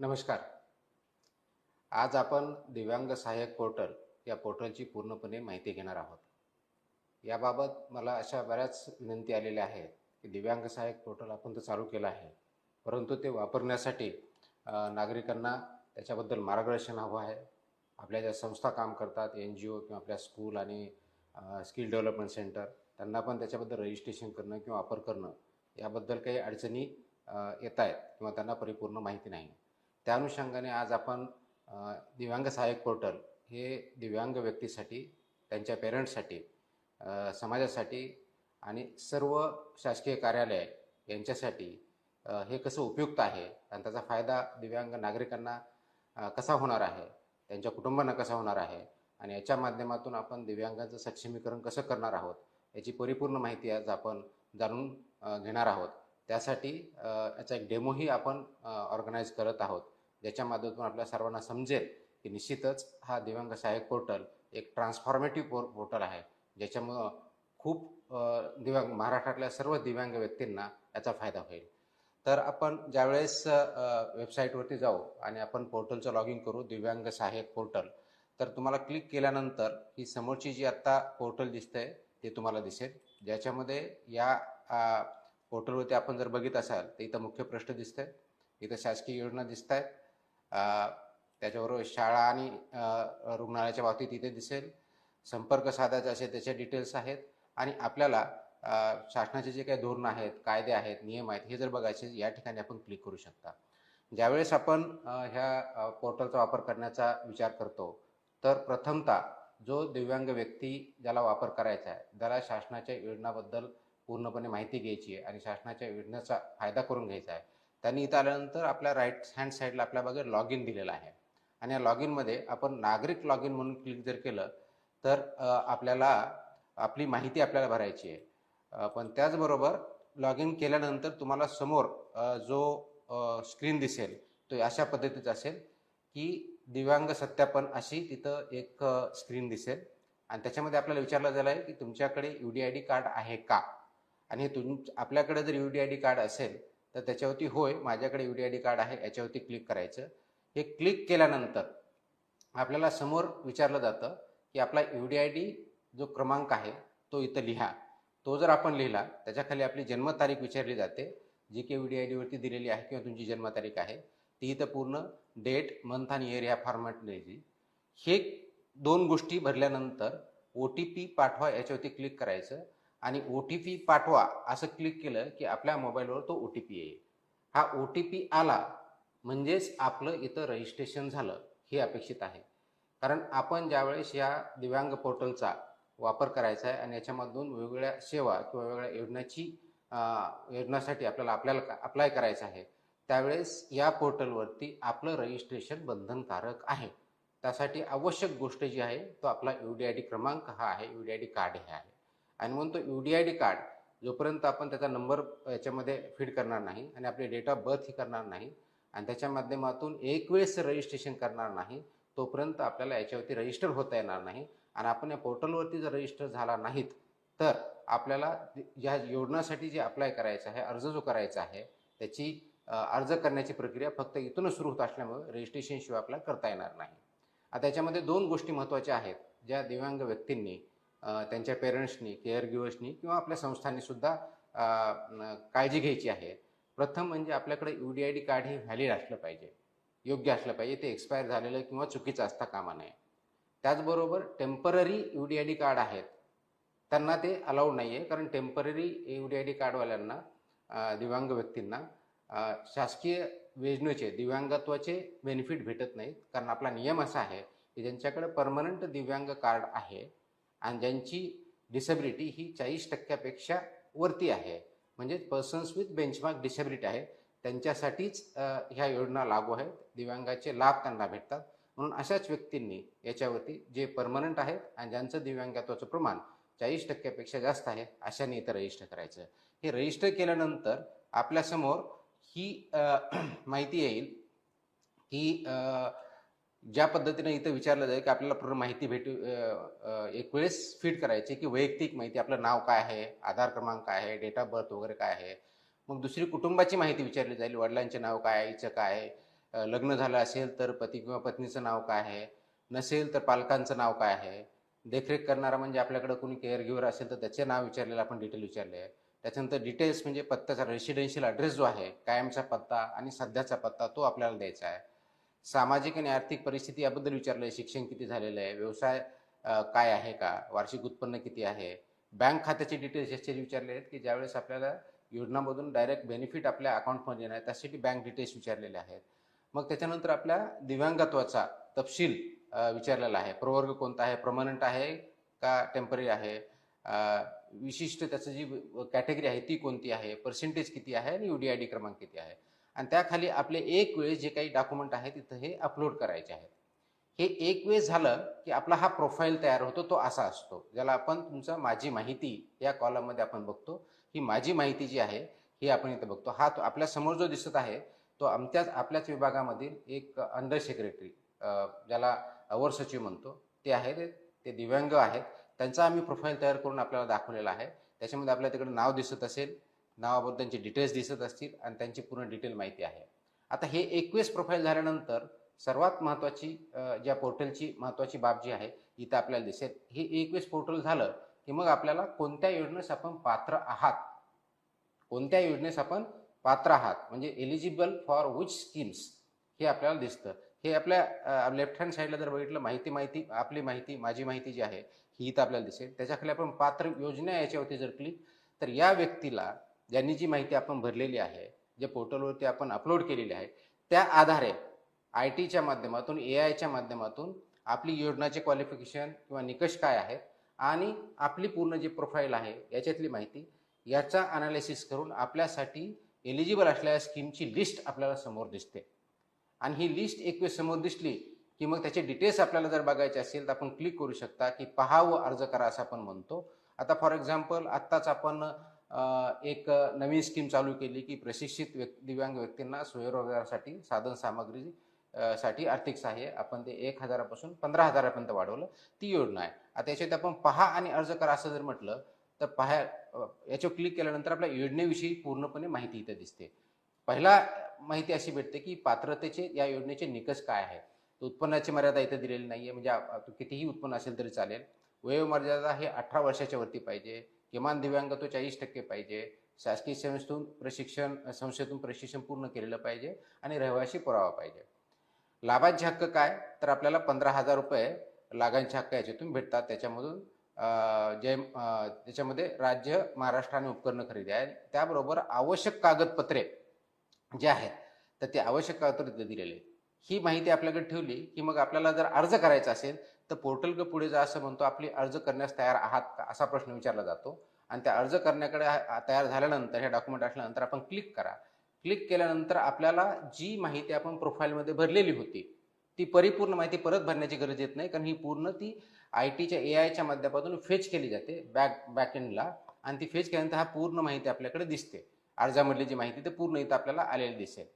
नमस्कार. आज आपण दिव्यांग सहाय्यक पोर्टल या पोर्टलची पूर्णपणे माहिती घेणार आहोत. याबाबत मला अशा बऱ्याच विनंती आलेल्या आहेत की दिव्यांग सहाय्यक पोर्टल आपण तर चालू केलं आहे, परंतु ते वापरण्यासाठी नागरिकांना त्याच्याबद्दल मार्गदर्शन हवं आहे. आपल्या ज्या संस्था काम करतात, NGO किंवा आपल्या स्कूल आणि स्किल डेव्हलपमेंट सेंटर, त्यांना पण त्याच्याबद्दल रजिस्ट्रेशन करणं किंवा वापर करणं याबद्दल काही अडचणी येत आहेत किंवा त्यांना परिपूर्ण माहिती नाही. त्या अनुषंगाने आज आपण दिव्यांग सहाय्यक पोर्टल हे दिव्यांग व्यक्तीसाठी, त्यांच्या पेरेंट्ससाठी, समाजासाठी आणि सर्व शासकीय कार्यालय यांच्यासाठी हे कसं उपयुक्त आहे आणि त्याचा फायदा दिव्यांग नागरिकांना कसा होणार आहे, त्यांच्या कुटुंबांना कसा होणार आहे आणि याच्या माध्यमातून आपण दिव्यांगांचं सक्षमीकरण कसं करणार आहोत याची परिपूर्ण माहिती आज आपण जाणून घेणार आहोत. त्यासाठी याचा एक डेमोही आपण ऑर्गनाईज करत आहोत, ज्याच्या माध्यमातून आपल्या सर्वांना समजेल की निश्चितच हा दिव्यांग सहाय्यक पोर्टल एक ट्रान्सफॉर्मेटिव्ह पोर्टल आहे, ज्याच्यामुळं खूप दिव्यांग महाराष्ट्रातल्या सर्व दिव्यांग व्यक्तींना याचा फायदा होईल. तर आपण ज्यावेळेस वेबसाईटवरती जाऊ आणि आपण पोर्टलचं लॉग इन करू, दिव्यांग सहाय्यक पोर्टल, तर तुम्हाला क्लिक केल्यानंतर ही समोरची जी आत्ता पोर्टल दिसतंय ते तुम्हाला दिसेल, ज्याच्यामध्ये या पोर्टलवरती आपण जर बघित असाल तर इथं मुख्य प्रश्न दिसतंय, इथं शासकीय योजना दिसत आहेत, त्याच्याबरोबर शाळा आणि रुग्णालयाच्या बाबतीत इथे दिसेल, संपर्क साधायचा असे त्याचे डिटेल्स आहेत आणि आपल्याला शासनाचे जे काही धोरणं आहेत, कायदे आहेत, नियम आहेत हे जर बघायचे या ठिकाणी आपण क्लिक करू शकता. ज्यावेळेस आपण ह्या पोर्टलचा वापर करण्याचा विचार करतो तर प्रथमतः जो दिव्यांग व्यक्ती ज्याला वापर करायचा आहे, त्याला शासनाच्या योजनाबद्दल पूर्णपणे माहिती घ्यायची आहे आणि शासनाच्या योजनेचा फायदा करून घ्यायचा आहे. त्यांनी इथं आल्यानंतर आपल्या राईट हँड साईडला आपल्या बघा लॉग इन दिलेलं आहे आणि या लॉग इनमध्ये आपण नागरिक लॉग इन म्हणून क्लिक जर केलं तर आपल्याला आपली माहिती आपल्याला भरायची आहे. पण त्याचबरोबर लॉग इन केल्यानंतर तुम्हाला समोर जो स्क्रीन दिसेल तो अशा पद्धतीचा असेल की दिव्यांग सत्यापन अशी तिथं एक स्क्रीन दिसेल आणि त्याच्यामध्ये आपल्याला विचारलं झालं आहे की तुमच्याकडे UDID कार्ड आहे का, आणि आपल्याकडे जर UDID कार्ड असेल तर त्याच्यावरती होय माझ्याकडे UDID कार्ड आहे याच्यावरती क्लिक करायचं. हे क्लिक केल्यानंतर आपल्याला समोर विचारलं जातं की आपला UDID जो क्रमांक आहे तो इथं लिहा. तो जर आपण लिहिला त्याच्याखाली आपली जन्मतारीख विचारली जाते, जी की UDID वरती दिलेली आहे किंवा तुमची जन्मतारीख आहे ती इथं पूर्ण डेट, मंथ आणि इयर ह्या फॉर्मॅट द्यायची. हे दोन गोष्टी भरल्यानंतर OTP पाठवा याच्यावरती क्लिक करायचं आणि OTP पाठवा असं क्लिक केलं की आपल्या मोबाईलवर तो OTP येईल. हा OTP आला म्हणजेच आपलं इथं रजिस्ट्रेशन झालं हे अपेक्षित आहे. कारण आपण ज्यावेळेस या दिव्यांग पोर्टलचा वापर करायचा आहे आणि याच्यामधून वेगवेगळ्या सेवा किंवा वेगवेगळ्या योजनासाठी आपल्याला अप्लाय करायचं आहे, त्यावेळेस या पोर्टलवरती आपलं रजिस्ट्रेशन बंधनकारक आहे. त्यासाठी आवश्यक गोष्ट जी आहे तो आपला UDID क्रमांक हा आहे, UDID कार्ड हे आहे. आणि म्हणून तो UDID कार्ड जोपर्यंत आपण त्याचा नंबर याच्यामध्ये फीड करणार नाही आणि आपले डेट ऑफ बर्थ ही करणार नाही आणि त्याच्या माध्यमातून एक वेळेस रजिस्ट्रेशन करणार नाही, तोपर्यंत आपल्याला याच्यावरती रजिस्टर होता येणार नाही. आणि आपण या पोर्टलवरती जर रजिस्टर झाला नाहीत तर आपल्याला या योजनासाठी जे अप्लाय करायचं आहे, अर्ज जो करायचा आहे त्याची अर्ज करण्याची प्रक्रिया फक्त इथूनच सुरू होत असल्यामुळे रजिस्ट्रेशनशिवाय आपल्याला करता येणार नाही. आता याच्यामध्ये दोन गोष्टी महत्त्वाच्या आहेत ज्या दिव्यांग व्यक्तींनी, त्यांच्या पेरेंट्सनी, केअर गिवर्सनी किंवा आपल्या संस्थांनी सुद्धा काळजी घ्यायची आहे. प्रथम म्हणजे आपल्याकडे UDID कार्ड हे व्हॅलिड असलं पाहिजे, योग्य असलं पाहिजे, ते एक्सपायर झालेलं किंवा चुकीचं असता कामा नये. त्याचबरोबर टेम्पररी UDID कार्ड आहेत त्यांना ते अलाउड नाही आहे, कारण टेम्पररी UDID कार्डवाल्यांना, दिव्यांग व्यक्तींना शासकीय योजनेचे दिव्यांगत्वाचे बेनिफिट भेटत नाहीत. कारण आपला नियम असा आहे की ज्यांच्याकडे परमनंट दिव्यांग कार्ड आहे आणि ज्यांची डिसेबिलिटी ही 40% वरती आहे, म्हणजे पर्सन्स विथ बेंचमार्क डिसेबिलिटी आहे, त्यांच्यासाठीच ह्या योजना लागू आहेत, दिव्यांगाचे लाभ त्यांना भेटतात. म्हणून अशाच व्यक्तींनी याच्यावरती जे परमनंट आहेत आणि ज्यांचं दिव्यांगत्वाचं प्रमाण 40% जास्त आहे अशांनी इथं रजिस्टर करायचं. हे रजिस्टर केल्यानंतर आपल्यासमोर ही माहिती येईल की ज्या पद्धतीने इथं विचारलं जाईल की आपल्याला पूर्ण माहिती एक वेळेस फीड करायची की वैयक्तिक माहिती, आपलं नाव काय आहे, आधार क्रमांक काय आहे, डेट ऑफ बर्थ वगैरे काय आहे. मग दुसरी कुटुंबाची माहिती विचारली जाईल, वडिलांचे नाव काय आहे, आईचं काय आहे, लग्न झालं असेल तर पती किंवा पत्नीचं नाव काय आहे, नसेल तर पालकांचं नाव काय आहे, देखरेख करणारा म्हणजे आपल्याकडे कोणी केअर गिव्हर असेल तर त्याचे नाव विचारलेलं आपण डिटेल विचारले आहे. त्याच्यानंतर डिटेल्स म्हणजे पत्त्याचा रेसिडेन्शियल ॲड्रेस जो आहे, कायमचा पत्ता आणि सध्याचा पत्ता तो आपल्याला द्यायचा आहे. सामाजिक आणि आर्थिक परिस्थिती याबद्दल विचारलं आहे, शिक्षण किती झालेलं आहे, व्यवसाय काय आहे का, वार्षिक उत्पन्न किती आहे, बँक खात्याचे डिटेल्स याचे विचारले आहेत की ज्यावेळेस आपल्याला योजनामधून डायरेक्ट बेनिफिट आपल्या अकाउंटमध्ये येणार आहे त्यासाठी बँक डिटेल्स विचारलेले आहेत. मग त्याच्यानंतर आपल्या दिव्यांगत्वाचा तपशील विचारलेला आहे. प्रवर्ग कोणता आहे, परमनंट आहे का टेम्पररी आहे, विशिष्ट त्याचं जी कॅटेगरी आहे ती कोणती आहे, पर्सेंटेज किती आहे आणि UDID क्रमांक किती आहे. आणि त्याखाली आपले एक वेळेस जे काही डॉक्युमेंट आहे तिथं हे अपलोड करायचे आहेत. हे एक वेळेस झालं की आपला हा प्रोफाईल तयार होतो, तो असा असतो ज्याला आपण तुमचं माझी माहिती या कॉलममध्ये आपण बघतो. ही माझी माहिती जी आहे ही आपण इथं बघतो. हा तो आपल्या समोर जो दिसत आहे तो आपल्याच विभागामधील एक अंडर सेक्रेटरी, ज्याला अवर सचिव म्हणतो, ते आहेत. ते दिव्यांग आहेत. त्यांचा आम्ही प्रोफाईल तयार करून आपल्याला दाखवलेला आहे. त्याच्यामध्ये आपल्याला तिकडे नाव दिसत असेल, नावाबद्दल त्यांचे डिटेल्स दिसत असतील आणि त्यांची पूर्ण डिटेल माहिती आहे. आता हे 21 प्रोफाईल झाल्यानंतर सर्वात महत्त्वाची ज्या पोर्टलची महत्त्वाची बाब जी आहे इथं आपल्याला दिसेल. हे 21 पोर्टल झालं की मग आपल्याला कोणत्या योजनेस आपण पात्र आहात, कोणत्या योजनेस आपण पात्र आहात म्हणजे एलिजिबल फॉर विच स्कीम्स हे आपल्याला दिसतं. हे आपल्या लेफ्ट हँड साईडला जर बघितलं माहिती आपली माहिती माझी माहिती जी आहे ही इथं आपल्याला दिसेल. त्याच्याखाली आपण पात्र योजना याच्यावरती जर क्लिक तर या व्यक्तीला ज्यांनी जी माहिती आपण भरलेली आहे, जे पोर्टलवरती आपण अपलोड केलेली आहे, त्या आधारे IT च्या माध्यमातून AIच्या माध्यमातून आपली योजनाचे क्वालिफिकेशन किंवा निकष काय आहेत आणि आपली पूर्ण जी प्रोफाईल आहे याच्यातली माहिती याचा अनालिसिस करून आपल्यासाठी एलिजिबल असलेल्या स्कीमची लिस्ट आपल्याला समोर दिसते. आणि ही लिस्ट एक वेळ समोर दिसली की मग त्याचे डिटेल्स आपल्याला जर बघायचे असेल तर आपण क्लिक करू शकता की पहा व अर्ज करा असं आपण म्हणतो. आता फॉर एक्झाम्पल आत्ताच आपण एक नवीन स्कीम चालू केली की प्रशिक्षित दिव्यांग व्यक्तींना स्वयंरोजगारासाठी साधन सामग्री साठी आर्थिक सहाय्य आपण ते 1,000 पासून 15,000 वाढवलं. ती योजना आहे. आता याच्यात आपण पहा आणि अर्ज करा असं जर म्हटलं तर याच्यावर क्लिक केल्यानंतर आपल्या योजनेविषयी पूर्णपणे माहिती इथे दिसते. पहिला माहिती अशी भेटते की पात्रतेचे या योजनेचे निकष काय आहे. उत्पन्नाची मर्यादा इथे दिलेली नाहीये, म्हणजे कितीही उत्पन्न असेल तरी चालेल. वयोमर्यादा हे 18 वर्षाच्या वरती पाहिजे. किमान दिव्यांगत्व 40% पाहिजे. शासकीय संस्थेतून प्रशिक्षण पूर्ण केलेलं पाहिजे आणि रहिवासी पुरावा पाहिजे. लाभांचे हक्क काय तर आपल्याला 15,000 रुपये लाभांचे हक्क याच्यातून भेटतात. त्याच्यामधून त्याच्यामध्ये राज्य महाराष्ट्र आणि उपकरण खरेदी आहे. त्याबरोबर आवश्यक कागदपत्रे जे आहेत तर ते आवश्यक कागदपत्रे दिलेले. ही माहिती आपल्याकडे ठेवली की मग आपल्याला जर अर्ज करायचा असेल तर पोर्टल पुढे जा असं म्हणतो, आपली अर्ज करण्यास तयार आहात का असा प्रश्न विचारला जातो. आणि त्या अर्ज करण्याकडे तयार झाल्यानंतर हे डॉक्युमेंट असल्यानंतर आपण क्लिक करा. क्लिक केल्यानंतर आपल्याला जी माहिती आपण प्रोफाईलमध्ये भरलेली होती ती परिपूर्ण माहिती परत भरण्याची गरज येत नाही, कारण ही पूर्ण ती IT च्या AIच्या माध्यमातून फेच केली जाते बॅकएंडला. आणि ती फेच केल्यानंतर हा पूर्ण माहिती आपल्याकडे दिसते. अर्जामधली जी माहिती ते पूर्ण इथं आपल्याला आलेली दिसेल.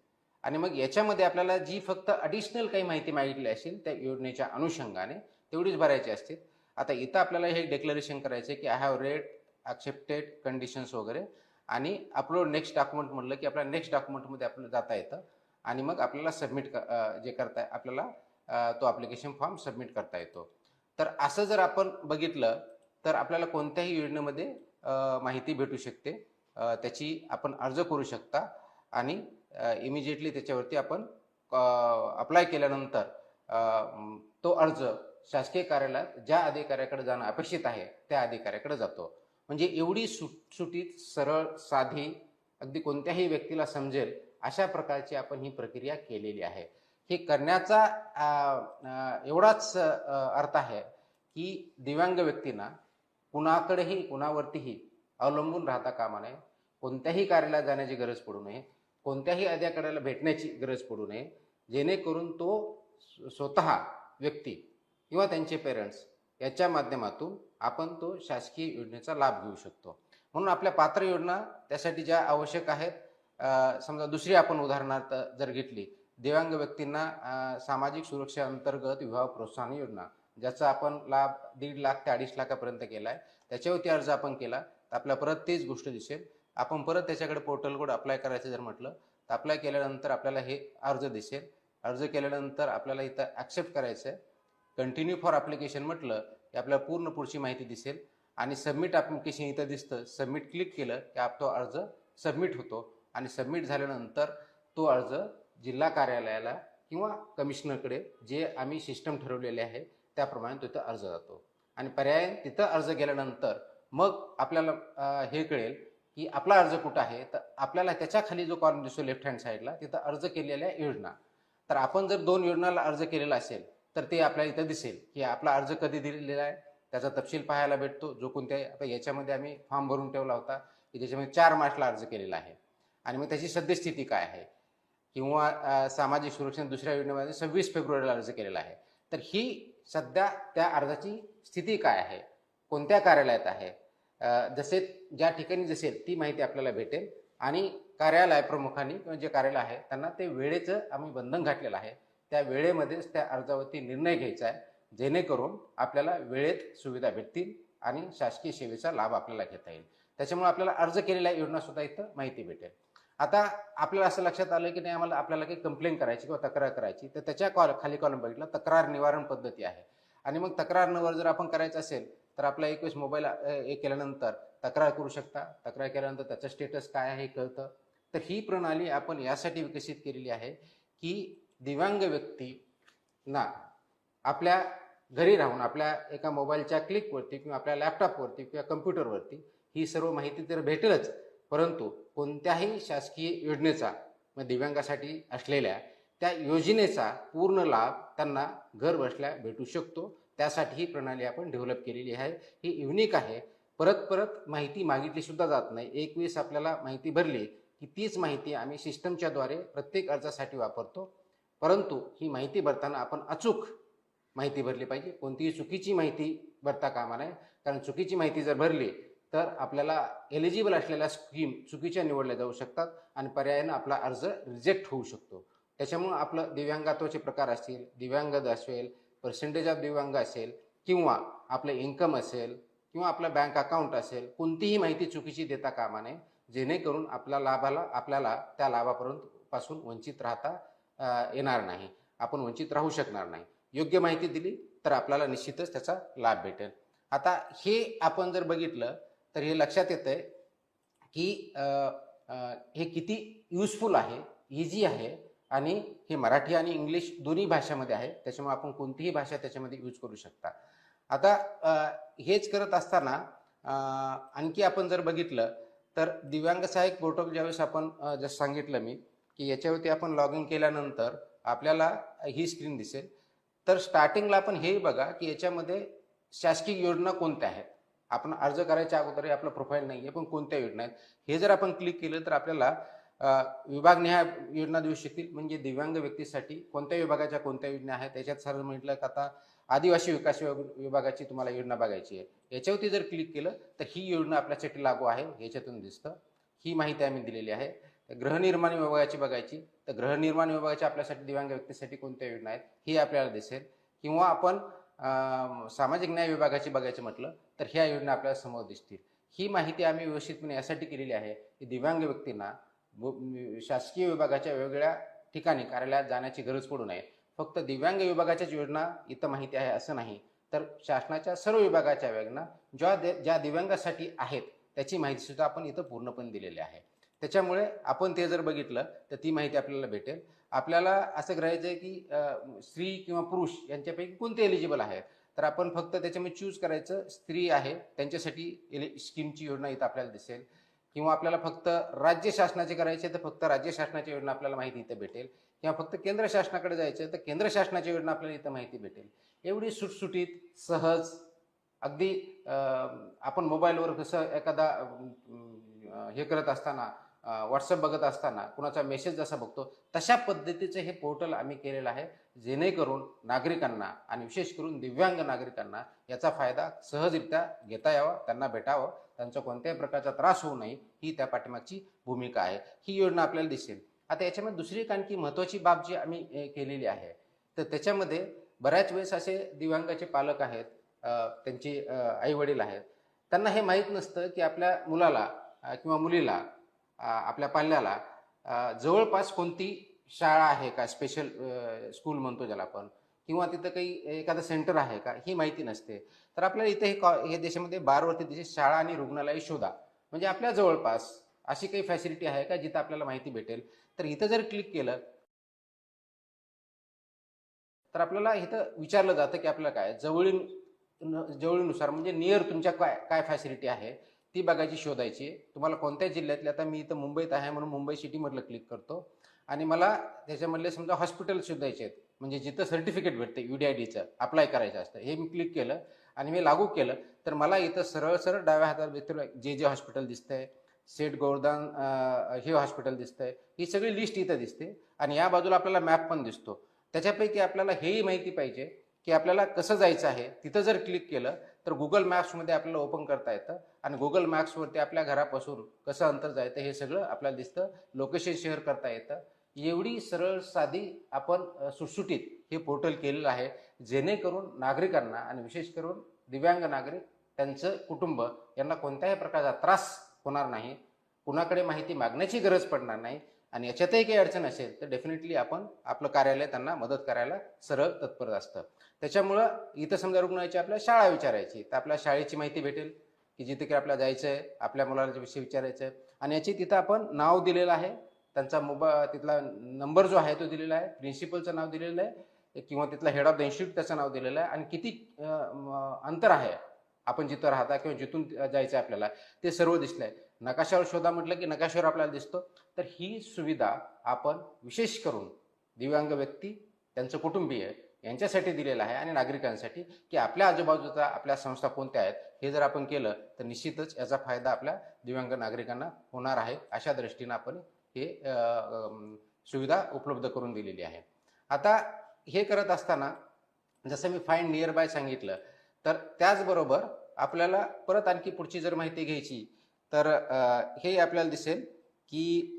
आणि मग याच्यामध्ये आपल्याला जी फक्त ॲडिशनल काही माहिती मागितली असेल त्या योजनेच्या अनुषंगाने तेवढीच भरायची असते. आता इथं आपल्याला हे डिक्लेरेशन करायचं आहे की I have red accepted conditions वगैरे, आणि अपलोड नेक्स्ट डॉक्युमेंट म्हटलं की आपल्याला नेक्स्ट डॉक्युमेंटमध्ये आपल्याला जाता येतं आणि मग आपल्याला सबमिट जे करता आपल्याला तो ॲप्लिकेशन फॉर्म सबमिट करता येतो. तर असं जर आपण बघितलं तर आपल्याला कोणत्याही योजनेमध्ये माहिती भेटू शकते. त्याची आपण अर्ज करू शकता आणि इमिजिएटली त्याच्यावरती आपण अप्लाय केल्यानंतर तो अर्ज शासकीय कार्यालयात ज्या अधिकाऱ्याकडे जाणं अपेक्षित आहे त्या अधिकाऱ्याकडे जातो. म्हणजे एवढी सुटसुटीत, सरळ, साधी, अगदी कोणत्याही व्यक्तीला समजेल अशा प्रकारची आपण ही प्रक्रिया केलेली आहे. हे करण्याचा एवढाच अर्थ आहे की दिव्यांग व्यक्तींना कुणाकडेही कुणावरतीही अवलंबून राहता कामा नये. कोणत्याही कार्यालयात जाण्याची गरज पडू नये. कोणत्याही अधिकाऱ्याला भेटण्याची गरज पडू नये, जेणेकरून तो स्वतः व्यक्ती किंवा त्यांचे पेरेंट्स याच्या माध्यमातून आपण तो शासकीय योजनेचा लाभ घेऊ शकतो. म्हणून आपल्या पात्र योजना त्यासाठी ज्या आवश्यक आहेत, समजा दुसरी आपण उदाहरणार्थ जर घेतली, दिव्यांग व्यक्तींना सामाजिक सुरक्षा अंतर्गत विवाह प्रोत्साहन योजना, ज्याचा आपण लाभ 1.5 लाख ते 2.5 लाखापर्यंत केला आहे. त्याच्यावरती अर्ज आपण केला तर आपल्याला परत तेच गोष्ट दिसेल. आपण परत त्याच्याकडे पोर्टलकडे अप्लाय करायचं जर म्हटलं तर अप्लाय केल्यानंतर आपल्याला हे अर्ज दिसेल. अर्ज केल्यानंतर आपल्याला इथं ॲक्सेप्ट करायचं आहे. कंटिन्यू फॉर ॲप्लिकेशन म्हटलं की आपल्याला पूर्ण पुढची माहिती दिसेल आणि सबमिट ॲप्लिकेशन इथं दिसतं. सबमिट क्लिक केलं की तो अर्ज सबमिट होतो आणि सबमिट झाल्यानंतर तो अर्ज जिल्हा कार्यालयाला किंवा कमिशनरकडे जे आम्ही सिस्टम ठरवलेले आहे त्याप्रमाणे तिथं अर्ज जातो. आणि पर्याय तिथं अर्ज केल्यानंतर मग आपल्याला हे कळेल की आपला अर्ज कुठं आहे. तर आपल्याला त्याच्या खाली जो कॉलम दिसतो लेफ्ट हँड साईडला तिथं अर्ज केलेल्या योजना. तर आपण जर 2 योजनाला अर्ज केलेला असेल तर ते आपल्याला इथं दिसेल की आपला अर्ज कधी दिलेला आहे, त्याचा तपशील पाहायला भेटतो. जो कोणत्या आता याच्यामध्ये आम्ही फॉर्म भरून ठेवला होता की त्याच्यामध्ये 4 मार्चला अर्ज केलेला आहे आणि मग त्याची सद्यस्थिती काय आहे, किंवा सामाजिक सुरक्षा दुसऱ्या योजनेमध्ये 26 फेब्रुवारीला अर्ज केलेला आहे. तर ही सध्या त्या अर्जाची स्थिती काय आहे, कोणत्या कार्यालयात आहे, जसे ज्या ठिकाणी दिसेल ती माहिती आपल्याला भेटेल. आणि कार्यालय प्रमुखांनी किंवा जे कार्यालय आहे त्यांना ते वेळेचं आम्ही बंधन घातलेलं आहे. त्या वेळेमध्येच त्या अर्जावरती निर्णय घ्यायचा आहे, जेणेकरून आपल्याला वेळेत सुविधा भेटतील आणि शासकीय सेवेचा लाभ आपल्याला घेता येईल. त्याच्यामुळे आपल्याला अर्ज केलेल्या योजनासुद्धा इथं माहिती भेटेल. आता आपल्याला असं लक्षात आलं की नाही आपल्याला काही कंप्लेंट करायची किंवा तक्रार करायची, तर त्याच्या खाली कॉलम बघितला तक्रार निवारण पद्धती आहे. आणि मग तक्रार निवारण जर आपण करायचं असेल तर आपला एक वेळेस मोबाईल केल्यानंतर तक्रार करू शकता. तक्रार केल्यानंतर त्याचं स्टेटस काय आहे हे कळतं. तर ही प्रणाली आपण यासाठी विकसित केलेली आहे की दिव्यांग व्यक्तींना आपल्या घरी राहून आपल्या एका मोबाईलच्या क्लिकवरती किंवा आपल्या लॅपटॉपवरती किंवा कम्प्युटरवरती ही सर्व माहिती तर भेटेलच, परंतु कोणत्याही शासकीय योजनेचा दिव्यांगासाठी असलेल्या त्या योजनेचा पूर्ण लाभ त्यांना घर बसल्या भेटू शकतो. त्यासाठी ही प्रणाली आपण डेव्हलप केलेली आहे. ही युनिक आहे. परत परत माहिती मागितली सुद्धा जात नाही. एक वेळेस आपल्याला माहिती भरली की तीच माहिती आम्ही सिस्टमच्या द्वारे प्रत्येक अर्जासाठी वापरतो. परंतु ही माहिती भरताना आपण अचूक माहिती भरली पाहिजे. कोणतीही चुकीची माहिती भरता कामा नये, कारण चुकीची माहिती जर भरली तर आपल्याला एलिजिबल असलेल्या स्कीम चुकीच्या निवडल्या जाऊ शकतात आणि पर्यायानं आपला अर्ज रिजेक्ट होऊ शकतो. त्याच्यामुळं आपलं दिव्यांगत्वाचे प्रकार असतील, दिव्यांग असेल, पर्सेंटेज ऑफ दिव्यांग असेल किंवा आपलं इन्कम असेल किंवा आपलं बँक अकाउंट असेल, कोणतीही माहिती चुकीची देता कामा नये, जेणेकरून आपल्याला त्या लाभापासून वंचित राहता येणार नाही, आपण वंचित राहू शकणार नाही. योग्य माहिती दिली तर आपल्याला निश्चितच त्याचा लाभ भेटेल. आता हे आपण जर बघितलं तर हे लक्षात येतंय की हे किती युजफुल आहे, इझी आहे आणि हे मराठी आणि इंग्लिश दोन्ही भाषामध्ये आहे. त्याच्यामुळे आपण कोणतीही भाषा त्याच्यामध्ये यूज करू शकता. आता हेच करत असताना आणखी आपण जर बघितलं तर दिव्यांग सहाय्यक पोर्टल ज्यावेळेस आपण जसं सांगितलं मी की याच्यावरती आपण लॉग इन केल्यानंतर आपल्याला ही स्क्रीन दिसेल. तर स्टार्टिंगला आपण हे बघा की याच्यामध्ये शासकीय योजना कोणत्या आहेत. आपण अर्ज करायच्या अगोदर आपलं प्रोफाईल नाही आहे, पण कोणत्या योजना आहेत हे जर आपण क्लिक केलं तर आपल्याला विभागनिहाय योजना देऊ शकतील. म्हणजे दिव्यांग व्यक्तीसाठी कोणत्या विभागाच्या कोणत्या योजना आहेत. त्याच्यात सर म्हटलं का आता आदिवासी विकास विभागाची तुम्हाला योजना बघायची आहे, याच्यावरती जर क्लिक केलं तर ही योजना आपल्यासाठी लागू आहे याच्यातून दिसतं. ही माहिती आम्ही दिलेली आहे. गृहनिर्माण विभागाची बघायची तर गृहनिर्माण विभागाच्या आपल्यासाठी दिव्यांग व्यक्तीसाठी कोणत्या योजना आहेत ही आपल्याला दिसेल. किंवा आपण सामाजिक न्याय विभागाची बघायचं म्हटलं तर ह्या योजना आपल्याला समोर दिसतील. ही माहिती आम्ही व्यवस्थितपणे यासाठी केलेली आहे की दिव्यांग व्यक्तींना शासकीय विभागाच्या वेगवेगळ्या ठिकाणी कार्यालयात जाण्याची गरज पडू नये. फक्त दिव्यांग विभागाच्याच योजना इथं माहिती आहे असं नाही, तर शासनाच्या सर्व विभागाच्या योजना ज्या दिव्यांगासाठी आहेत त्याची माहिती सुद्धा आपण इथं पूर्णपणे दिलेली आहे. त्याच्यामुळे आपण ते जर बघितलं तर ती माहिती आपल्याला भेटेल. आपल्याला असं करायचं आहे की स्त्री किंवा पुरुष यांच्यापैकी कोणते एलिजिबल आहेत, तर आपण फक्त त्याच्यामध्ये चूज करायचं. स्त्री आहे त्यांच्यासाठी स्कीमची योजना इथं आपल्याला दिसेल. किंवा आपल्याला फक्त राज्य शासनाचे करायचे तर फक्त राज्य शासनाची योजना आपल्याला माहिती इथं भेटेल. किंवा फक्त केंद्र शासनाकडे जायचं तर केंद्र शासनाची योजना आपल्याला इथं माहिती भेटेल. एवढी सुटसुटीत सहज अगदी आपण मोबाईलवर कसं एखादा हे करत असताना व्हॉट्सअप बघत असताना कुणाचा मेसेज जसा बघतो तशा पद्धतीचं हे पोर्टल आम्ही केलेलं आहे, जेणेकरून नागरिकांना आणि विशेष करून दिव्यांग नागरिकांना याचा फायदा सहजरित्या घेता यावा, त्यांना भेटावं, त्यांचा कोणत्याही प्रकारचा त्रास होऊ नये ही त्या पाठीमागची भूमिका आहे. ही योजना आपल्याला दिसेल. आता याच्यामध्ये दुसरी एक आणखी महत्त्वाची बाब जी आम्ही केलेली आहे तर त्याच्यामध्ये बऱ्याच वेळेस असे दिव्यांगाचे पालक आहेत, त्यांची आई वडील आहेत, त्यांना हे माहीत नसतं की आपल्या मुलाला किंवा मुलीला आपल्या पाल्याला जवळपास कोणती शाळा आहे का, स्पेशल स्कूल म्हणतो ज्याला आपण, किंवा तिथं काही एखादं सेंटर आहे का, ही माहिती नसते. तर आपल्याला इथे हे देशामध्ये 12वरती देशात शाळा आणि रुग्णालय शोधा. म्हणजे आपल्या जवळपास अशी काही फॅसिलिटी आहे का जिथं आपल्याला माहिती भेटेल. तर इथं जर क्लिक केलं तर आपल्याला इथं विचारलं जातं की आपल्याला काय जवळीनुसार म्हणजे नियर तुमच्या काय काय फॅसिलिटी आहे ती बघायची, शोधायची. तुम्हाला कोणत्या जिल्ह्यातली, आता मी इथं मुंबईत आहे म्हणून मुंबई सिटीमधलं क्लिक करतो आणि मला त्याच्यामधले समजा हॉस्पिटल शोधायचे आहेत, म्हणजे जिथं सर्टिफिकेट भेटते UDIDचं अप्लाय करायचं असतं. हे मी क्लिक केलं आणि मी लागू केलं तर मला इथं सरळ सरळ डाव्या हाताला दिसतं जे हॉस्पिटल दिसतंय, सेठ गोवर्धन हे हॉस्पिटल दिसतंय, ही सगळी लिस्ट इथं दिसते आणि या बाजूला आपल्याला मॅप पण दिसतो. त्याच्यापैकी आपल्याला हेही माहिती पाहिजे की आपल्याला कसं जायचं आहे. तिथं जर क्लिक केलं तर गुगल मॅप्समध्ये आपल्याला ओपन करता येतं आणि गुगल मॅप्सवरती आपल्या घरापासून कसं अंतर जायचं हे सगळं आपल्याला दिसतं. लोकेशन शेअर करता येतं. एवढी सरळ साधी आपण सुटसुटीत हे पोर्टल केलेलं आहे, जेणेकरून नागरिकांना आणि विशेष करून दिव्यांग नागरिक, त्यांचं कुटुंब यांना कोणत्याही प्रकारचा त्रास होणार नाही, कुणाकडे माहिती मागण्याची गरज पडणार नाही आणि याच्यातही काही अडचण असेल तर डेफिनेटली आपण आपलं कार्यालय त्यांना मदत करायला सरळ तत्पर असतं. त्याच्यामुळं इथं समजा रुग्णाची आपल्या शाळा विचारायची तर आपल्या शाळेची माहिती भेटेल की जिथे की आपल्याला जायचं आहे, आपल्या मुलाच्या विषयी विचारायचं आहे आणि याची तिथं आपण नाव दिलेलं आहे, त्यांचा तिथला नंबर जो आहे तो दिलेला आहे, प्रिन्सिपलचं नाव दिलेलं आहे किंवा तिथला हेड ऑफ द इन्स्टिट्यूट त्याचं नाव दिलेलं आहे आणि किती अंतर आहे आपण जिथं राहता किंवा जिथून जायचं आहे आपल्याला ते सर्व दिसलं आहे. नकाशावर शोधा म्हटलं की नकाशावर आपल्याला दिसतो. तर ही सुविधा आपण विशेष करून दिव्यांग व्यक्ती, त्यांचं कुटुंबीय यांच्यासाठी दिलेलं आहे आणि नागरिकांसाठी की आपल्या आजूबाजूचा आपल्या संस्था कोणत्या आहेत हे जर आपण केलं तर निश्चितच याचा फायदा आपल्या दिव्यांग नागरिकांना होणार आहे. अशा दृष्टीनं आपण हे सुविधा उपलब्ध करून दिलेली आहे. आता हे करत असताना जसं मी फाइंड नियर बाय सांगितलं, तर त्याचबरोबर आपल्याला परत आणखी पुढची जर माहिती घ्यायची तर हे आपल्याला दिसेल की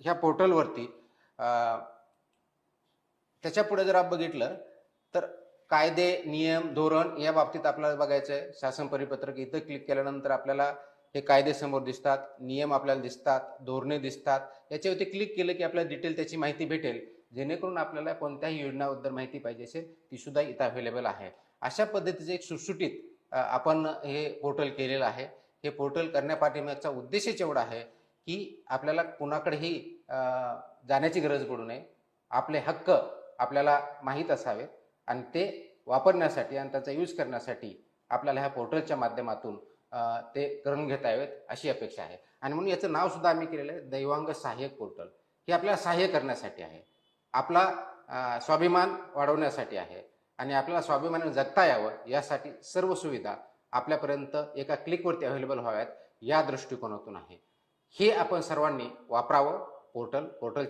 ह्या पोर्टलवरती त्याच्या पुढे जर आपण बघितलं तर कायदे, नियम, धोरण या बाबतीत आपल्याला बघायचं आहे. शासन परिपत्रक इथं क्लिक केल्यानंतर आपल्याला हे कायदे समोर दिसतात, नियम आपल्याला दिसतात, धोरणे दिसतात. याच्यावरती क्लिक केलं की आपल्याला डिटेल त्याची माहिती भेटेल, जेणेकरून आपल्याला कोणत्याही योजनाबद्दल माहिती पाहिजे असेल ती सुद्धा इथं अवेलेबल आहे. अशा पद्धतीचं एक सुटसुटीत आपण हे पोर्टल केलेलं आहे. हे पोर्टल करण्यापाठीमागचा उद्देशच एवढा आहे की आपल्याला कुणाकडेही जाण्याची गरज पडू नये. आपले हक्क आपल्याला माहीत असावेत आणि ते वापरण्यासाठी आणि त्याचा यूज करण्यासाठी आपल्याला ह्या पोर्टलच्या माध्यमातून ते करून घेता यावेत अशी अपेक्षा आहे. आणि म्हणून याचं नाव सुद्धा आम्ही केलेलं आहे दैवांग सहाय्यक पोर्टल. हे आपल्याला सहाय्य करण्यासाठी आहे, आपला स्वाभिमान वाढवण्यासाठी आहे आणि आपल्याला स्वाभिमानाने जगता यावं यासाठी सर्व सुविधा आपल्यापर्यंत एका क्लिकवरती अवेलेबल व्हाव्यात या दृष्टिकोनातून आहे. हे आपण सर्वांनी वापरावं पोर्टल